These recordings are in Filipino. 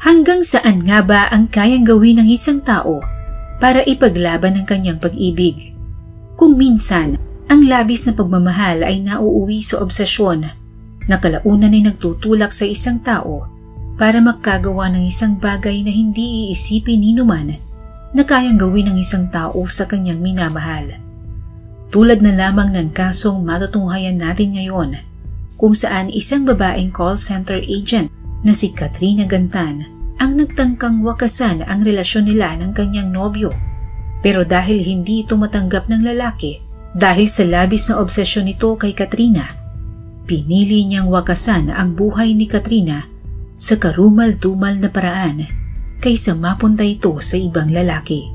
Hanggang saan nga ba ang kayang gawin ng isang tao para ipaglaban ang kanyang pag-ibig? Kung minsan, ang labis na pagmamahal ay nauuwi sa obsesyon na kalaunan ay nagtutulak sa isang tao para makagawa ng isang bagay na hindi iisipin ni numan na kayang gawin ng isang tao sa kanyang minamahal. Tulad na lamang ng kasong matutunghayan natin ngayon kung saan isang babaeng call center agent na si Katrina Gantan ang nagtangkang wakasan ang relasyon nila ng kanyang nobyo. Pero dahil hindi ito matanggap ng lalaki, dahil sa labis na obsesyon nito kay Katrina, pinili niyang wakasan ang buhay ni Katrina sa karumal-dumal na paraan kaysa mapunta ito sa ibang lalaki.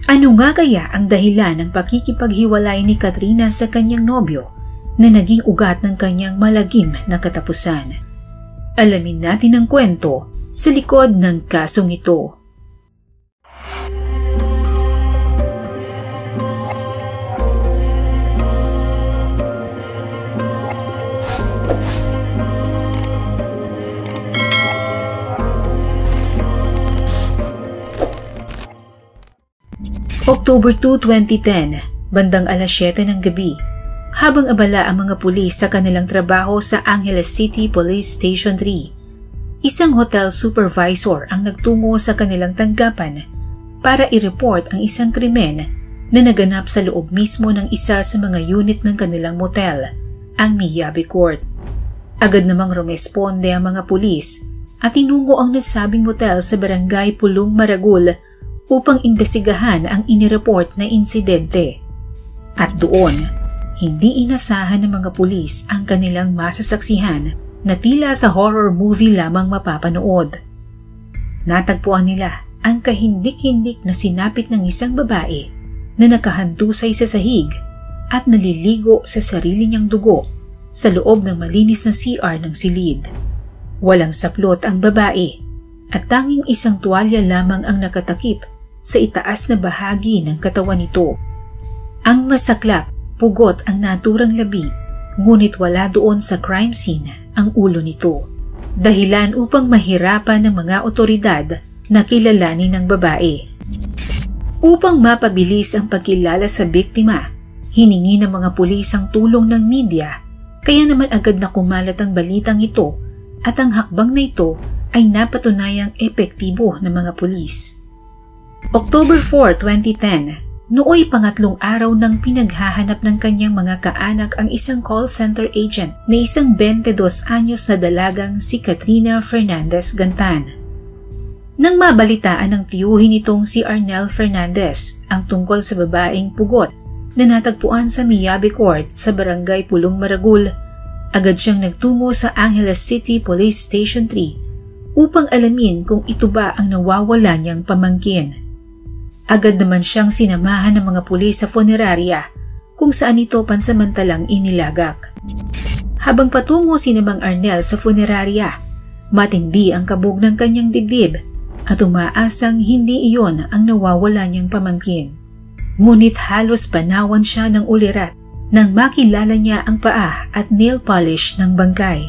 Ano nga kaya ang dahilan ng pakikipaghiwalay ni Katrina sa kanyang nobyo na naging ugat ng kanyang malagim na katapusan? Alamin natin ang kwento sa likod ng kasong ito. October 2, 2010, bandang alas 7 ng gabi, habang abala ang mga pulis sa kanilang trabaho sa Angeles City Police Station 3, isang hotel supervisor ang nagtungo sa kanilang tanggapan para i-report ang isang krimen na naganap sa loob mismo ng isa sa mga unit ng kanilang motel, ang Miyabi Court. Agad namang rumesponde ang mga pulis at tinungo ang nasabing motel sa barangay Pulong Maragul upang imbestigahan ang inireport na insidente. At doon, hindi inasahan ng mga pulis ang kanilang masasaksihan na tila sa horror movie lamang mapapanood. Natagpuan nila ang kahindik-hindik na sinapit ng isang babae na nakahandusay sa sahig at naliligo sa sarili niyang dugo sa loob ng malinis na CR ng silid. Walang saplot ang babae at tanging isang tuwalya lamang ang nakatakip sa itaas na bahagi ng katawan nito. Ang masaklap, pugot ang naturang labi, ngunit wala doon sa crime scene ang ulo nito. Dahilan upang mahirapan ng mga otoridad na kilalanin ng babae. Upang mapabilis ang pagkilala sa biktima, hiningi ng mga pulis ang tulong ng media, kaya naman agad na kumalat ang balitang ito at ang hakbang na ito ay napatunayang epektibo ng mga pulis. October 4, 2010, nooy pangatlong araw nang pinaghahanap ng kanyang mga kaanak ang isang call center agent na isang 22 anyos na dalagang si Katrina Fernandez Gantan. Nang mabalitaan ng tiyuhin nitong si Arnel Fernandez ang tungkol sa babaeng pugot na natagpuan sa Miyabi Court sa barangay Pulong Maragul, agad siyang nagtungo sa Angeles City Police Station 3 upang alamin kung ito ba ang nawawala niyang pamangkin. Agad naman siyang sinamahan ng mga pulis sa funeraria kung saan ito pansamantalang inilagak. Habang patungo si Mang Arnel sa funeraria, matindi ang kabog ng kanyang dibdib at umaasang hindi iyon ang nawawala niyang pamangkin. Ngunit halos panawan siya ng ulirat nang makilala niya ang paa at nail polish ng bangkay.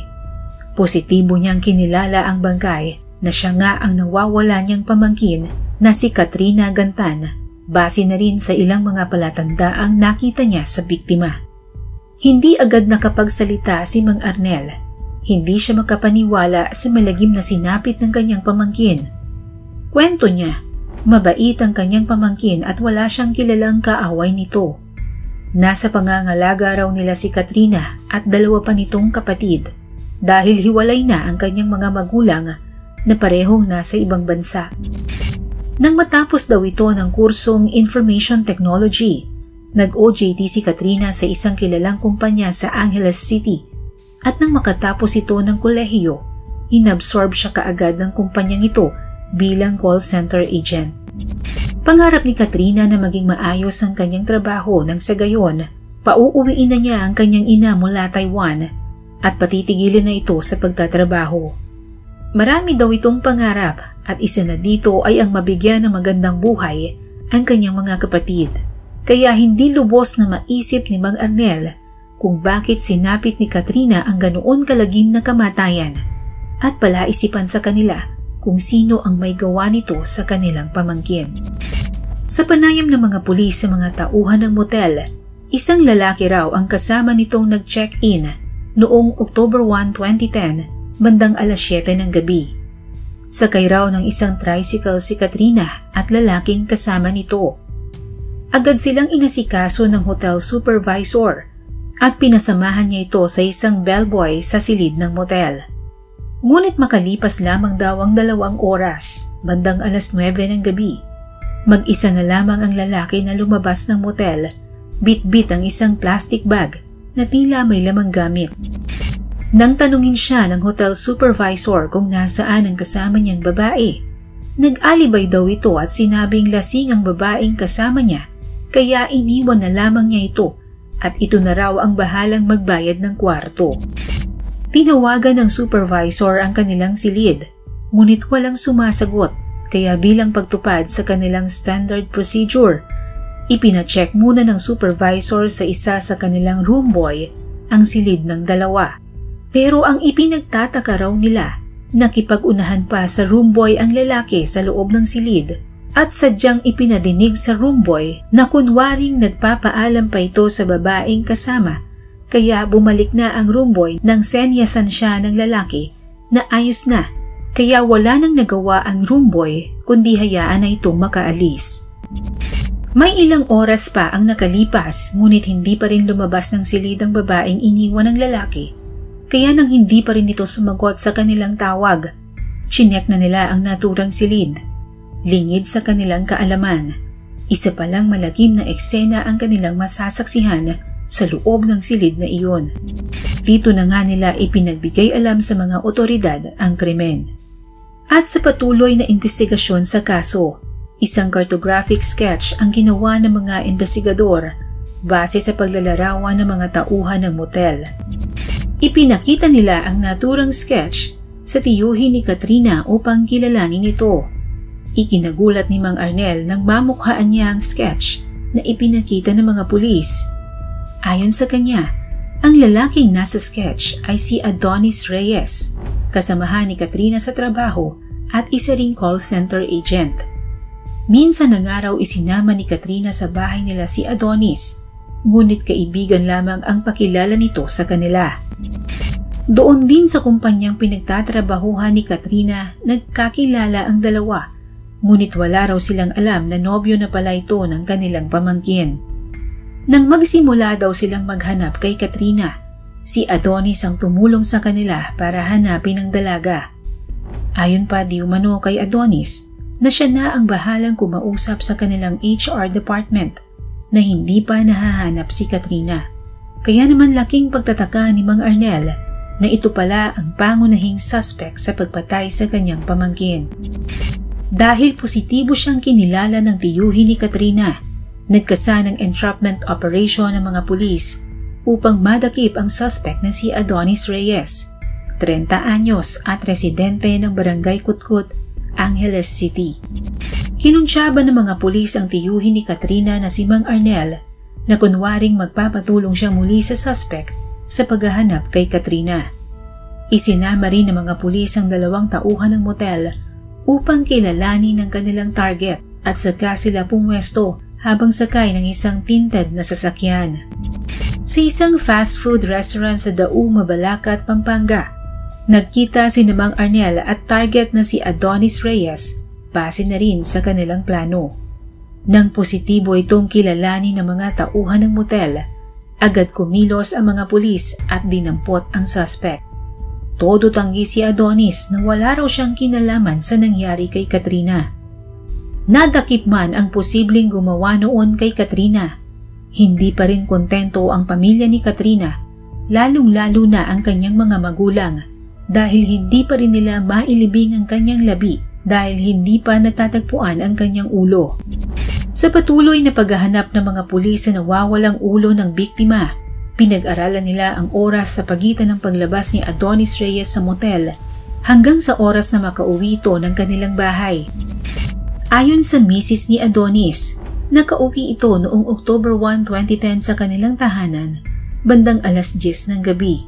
Positibo niyang kinilala ang bangkay na siya nga ang nawawala niyang pamangkin na si Katrina Gantan, base na rin sa ilang mga palatandaang nakita niya sa biktima. Hindi agad nakapagsalita si Mang Arnel. Hindi siya makapaniwala sa malagim na sinapit ng kanyang pamangkin. Kwento niya, mabait ang kanyang pamangkin at wala siyang kilalang kaaway nito. Nasa pangangalaga raw nila si Katrina at dalawa pa nitong kapatid dahil hiwalay na ang kanyang mga magulang na parehong nasa ibang bansa. Nang matapos daw ito ng kursong Information Technology, nag-OJT si Katrina sa isang kilalang kumpanya sa Angeles City at nang makatapos ito ng kolehiyo, inabsorb siya kaagad ng kumpanyang ito bilang call center agent. Pangarap ni Katrina na maging maayos ang kanyang trabaho nang sa gayon, pauuwiin na niya ang kanyang ina mula Taiwan at patitigilin na ito sa pagtatrabaho. Marami daw itong pangarap at isa na dito ay ang mabigyan ng magandang buhay ang kanyang mga kapatid. Kaya hindi lubos na maisip ni Mang Arnel kung bakit sinapit ni Katrina ang ganoon kalagim na kamatayan at palaisipan sa kanila kung sino ang may gawa nito sa kanilang pamangkin. Sa panayam ng mga pulis sa mga tauhan ng motel, isang lalaki raw ang kasama nitong nag-check-in noong October 1, 2010, bandang alas 7 ng gabi. Sakay raw ng isang tricycle si Katrina at lalaking kasama nito. Agad silang inasikaso ng hotel supervisor at pinasamahan niya ito sa isang bellboy sa silid ng motel. Ngunit makalipas lamang daw ang 2 oras, bandang alas 9 ng gabi, mag-isa na lamang ang lalaki na lumabas ng motel, bit-bit ang isang plastic bag na tila may lamang gamit. Nang tanungin siya ng hotel supervisor kung nasaan ang kasama niyang babae, nag-alibay daw ito at sinabing lasing ang babaeng kasama niya kaya iniwan na lamang niya ito at ito na raw ang bahalang magbayad ng kwarto. Tinawagan ng supervisor ang kanilang silid, ngunit walang sumasagot kaya bilang pagtupad sa kanilang standard procedure, ipina-check muna ng supervisor sa isa sa kanilang room boy ang silid ng 2. Pero ang ipinagtataka raw nila, nakipag-unahan pa sa room boy ang lalaki sa loob ng silid at sadyang ipinadinig sa room boy na kunwaring nagpapaalam pa ito sa babaeng kasama. Kaya bumalik na ang room boy nang senyasan siya ng lalaki na ayos na, kaya wala nang nagawa ang room boy kundi hayaan na itong makaalis. May ilang oras pa ang nakalipas ngunit hindi pa rin lumabas ng silid ang babaeng iniwan ng lalaki, kaya nang hindi pa rin ito sumagot sa kanilang tawag, chinek na nila ang naturang silid. Lingid sa kanilang kaalaman, isa palang malagim na eksena ang kanilang masasaksihan sa loob ng silid na iyon. Dito na nga nila ipinagbigay alam sa mga otoridad ang krimen. At sa patuloy na investigasyon sa kaso, isang cartographic sketch ang ginawa ng mga investigador base sa paglalarawan ng mga tauhan ng motel. Ipinakita nila ang naturang sketch sa tiyuhin ni Katrina upang kilalanin ito. Ikinagulat ni Mang Arnel nang mamukhaan niya ang sketch na ipinakita ng mga pulis. Ayon sa kanya, ang lalaking nasa sketch ay si Adonis Reyes, kasamahan ni Katrina sa trabaho at isa ring call center agent. Minsan na nga raw isinama ni Katrina sa bahay nila si Adonis, ngunit kaibigan lamang ang pakilala nito sa kanila. Doon din sa kumpanyang pinagtatrabahuhan ni Katrina nagkakilala ang 2, ngunit wala raw silang alam na nobyo na pala ito ng kanilang pamangkin. Nang magsimula daw silang maghanap kay Katrina, si Adonis ang tumulong sa kanila para hanapin ang dalaga. Ayon pa di umano kay Adonis na siya na ang bahalang kumausap sa kanilang HR department na hindi pa nahahanap si Katrina. Kaya naman laking pagtataka ni Mang Arnel na ito pala ang pangunahing suspect sa pagpatay sa kanyang pamangkin. Dahil positibo siyang kinilala ng tiyuhin ni Katrina, nagkasa ng entrapment operation ng mga pulis upang madakip ang suspect na si Adonis Reyes, 30 anyos at residente ng Barangay Kutkut, Angeles City. Kinuntsaba ng mga pulis ang tiyuhin ni Katrina na si Mang Arnel na kunwaring magpapatulong siya muli sa suspect sa paghahanap kay Katrina. Isinama rin ng mga pulis ang 2 tauhan ng motel upang kilalanin ang kanilang target at saka sila pumwesto habang sakay ng isang tinted na sasakyan. Sa isang fast food restaurant sa Dao, Mabalacat, Pampanga, nagkita si Mang Arnel at target na si Adonis Reyes base na rin sa kanilang plano. Nang positibo itong kilalanin ng mga tauhan ng motel, agad kumilos ang mga pulis at dinampot ang suspect. Todo tanggi si Adonis na wala raw siyang kinalaman sa nangyari kay Katrina. Nadakip man ang posibleng gumawa noon kay Katrina, hindi pa rin kontento ang pamilya ni Katrina, lalong-lalo na ang kanyang mga magulang dahil hindi pa rin nila mailibing ang kanyang labi dahil hindi pa natatagpuan ang kanyang ulo. Sa patuloy na paghahanap ng mga pulis sa nawawalang ulo ng biktima, pinag-aralan nila ang oras sa pagitan ng paglabas ni Adonis Reyes sa motel hanggang sa oras na makauwi ito ng kanilang bahay. Ayon sa misis ni Adonis, nakauwi ito noong October 1, 2010 sa kanilang tahanan, bandang alas 10 ng gabi.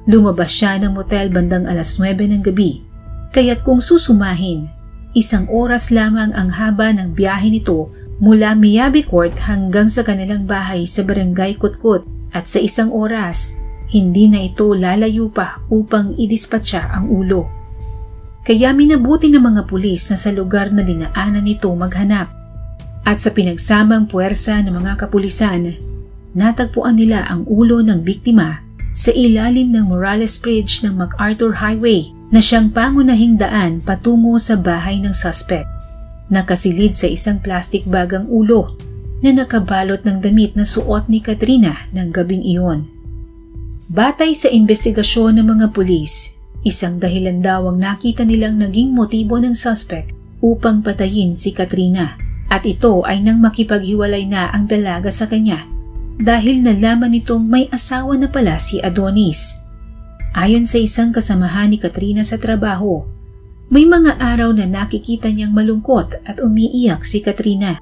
Lumabas siya ng motel bandang alas 9 ng gabi, Kaya't kung susumahin, 1 oras lamang ang haba ng biyahe nito mula Miyabi Court hanggang sa kanilang bahay sa Barangay Kutkut, at sa 1 oras, hindi na ito lalayo pa upang idispatsa ang ulo. Kaya minabuti ng mga pulis na sa lugar na dinaanan nito maghanap. At sa pinagsamang puwersa ng mga kapulisan, natagpuan nila ang ulo ng biktima sa ilalim ng Morales Bridge ng MacArthur Highway na siyang pangunahing daan patungo sa bahay ng suspect. Nakasilid sa isang plastic bag ang ulo na nakabalot ng damit na suot ni Katrina ng gabing iyon. Batay sa investigasyon ng mga pulis, isang dahilan daw ang nakita nilang naging motibo ng suspect upang patayin si Katrina, at ito ay nang makipaghiwalay na ang dalaga sa kanya dahil nalaman nitong may asawa na pala si Adonis. Ayon sa isang kasamahan ni Katrina sa trabaho, may mga araw na nakikita niyang malungkot at umiiyak si Katrina.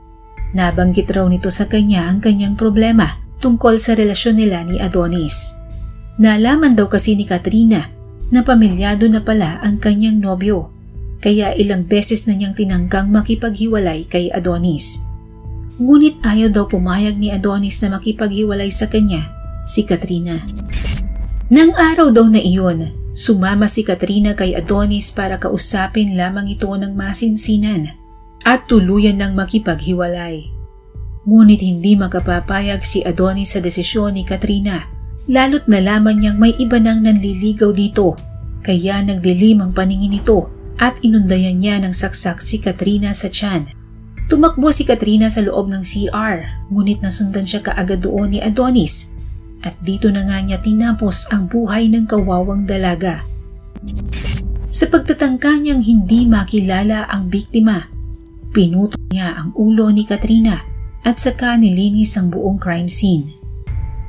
Nabanggit raw nito sa kanya ang kanyang problema tungkol sa relasyon nila ni Adonis. Nalaman daw kasi ni Katrina na pamilyado na pala ang kanyang nobyo, kaya ilang beses na niyang tinanggang makipaghiwalay kay Adonis. Ngunit ayaw daw pumayag ni Adonis na makipaghiwalay sa kanya si Katrina. Nang araw daw na iyon, sumama si Katrina kay Adonis para kausapin lamang ito ng masinsinan at tuluyan ng makipaghiwalay. Ngunit hindi makapapayag si Adonis sa desisyon ni Katrina, lalo't nalaman niyang may iba nang nanliligaw dito, kaya nagdilim ang paningin nito at inundayan niya ng saksak si Katrina sa tiyan. Tumakbo si Katrina sa loob ng CR, ngunit nasundan siya kaagad doon ni Adonis, at dito na nga niya tinapos ang buhay ng kawawang dalaga. Sa pagtatangka niyang hindi makilala ang biktima, pinutol niya ang ulo ni Katrina at saka nilinis ang buong crime scene.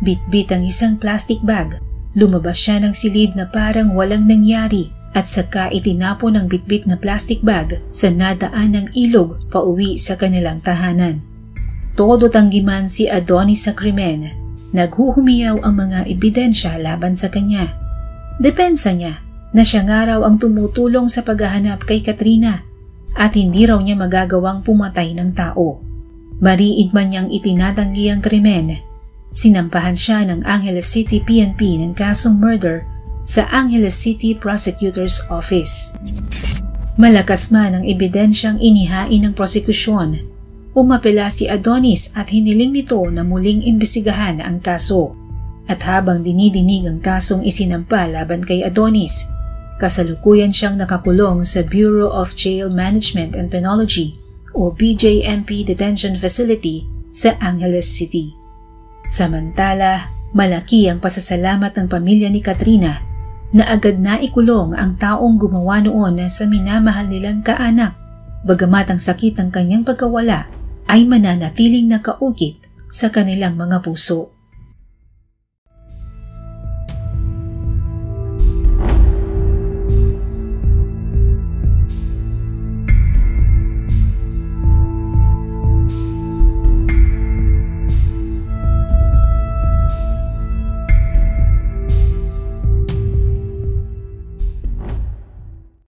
Bitbit ang isang plastic bag, lumabas siya ng silid na parang walang nangyari at saka itinapon ang bitbit na plastic bag sa nadaan ng ilog pauwi sa kanilang tahanan. Todo tanggiman si Adonis sa krimen, naghuhumiyaw ang mga ebidensya laban sa kanya. Depensa niya na siya nga raw ang tumutulong sa paghahanap kay Katrina at hindi raw niya magagawang pumatay ng tao. Mariid man niyang itinatanggi ang krimen, sinampahan siya ng Angeles City PNP ng kasong murder sa Angeles City Prosecutor's Office. Malakas man ang ebidensyang inihain ng prosekusyon, umapela si Adonis at hiniling nito na muling imbestigahan ang kaso. At habang dinidinig ang kasong isinampa laban kay Adonis, kasalukuyan siyang nakakulong sa Bureau of Jail Management and Penology o BJMP Detention Facility sa Angeles City. Samantala, malaki ang pasasalamat ng pamilya ni Katrina na agad na ikulong ang taong gumawa noon sa minamahal nilang kaanak, bagamat ang sakit ng kanyang pagkawala ay mananatiling nakaukit sa kanilang mga puso.